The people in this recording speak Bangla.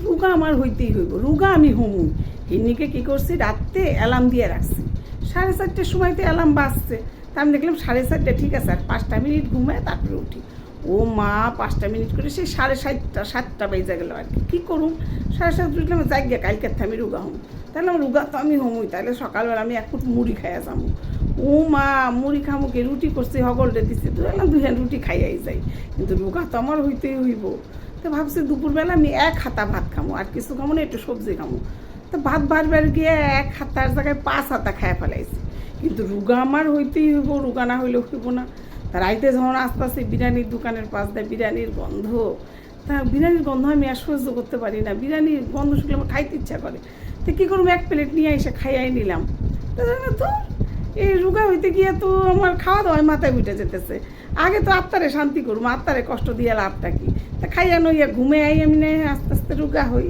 রুগা আমার হইতেই হইব, রুগা আমি হমু। হিন্নিকে কী করছি, রাত্রে অ্যালার্ম দিয়ে রাখছি, 4:30টার সময়তে অ্যালার্ম বাজছে। তা আমি দেখলাম 4:30, ঠিক আছে, আর 5টা মিনিট ঘুমায় তারপরে উঠি। ও মা, 5টা মিনিট করে সেই 7:30, 7টা বেজে গেল আর কি। কী করুম, 7:30 উঠলাম, যাই গিয়া কালকে আমি রুগা হম। তাহলে আমার রুগা তো আমি হমুই, তাহলে সকালবেলা আমি 1 ফুট মুড়ি খাইয়া যাবো। ও মা, মুড়ি খামুকে রুটি করছি, হগলটা দিচ্ছে, দুই রুটি খাইয়াই যাই, কিন্তু রুগা তো আমার হইতেই হইব। তো ভাবছি দুপুরবেলা আমি 1 হাতা ভাত খামো, আর কিছু খামো না, একটু সবজি খামো। তো ভাত বারবার গিয়ে 1 হাতার জায়গায় 5 হাতা খাইয়া ফেলাইছি, কিন্তু রুগা আমার হইতেই হইব, রুগা না হইলে হইব না। তা রাইতে যখন আস্তে আস্তে বিরিয়ানির দোকানের পাশ দেয়, বিরিয়ানির গন্ধ, তা বিরিয়ানির গন্ধ আমি আর সহ্য করতে পারি না, বিরিয়ানির গন্ধ শুকলে আমার খাইতে ইচ্ছা করে। তো কী করবো, 1 প্লেট নিয়ে এসে খাইয়াই নিলাম। তো এই রুগা হইতে গিয়ে তো আমার খাওয়া দাওয়ায় মাথায় উঠে যেতেছে। আগে তো আত্মারে শান্তি করবো, আত্মারে কষ্ট দিয়ে লাভটা কি? তা খাইয়া নইয়া ঘুমে আই আমি, আস্তে আস্তে রুগা হই।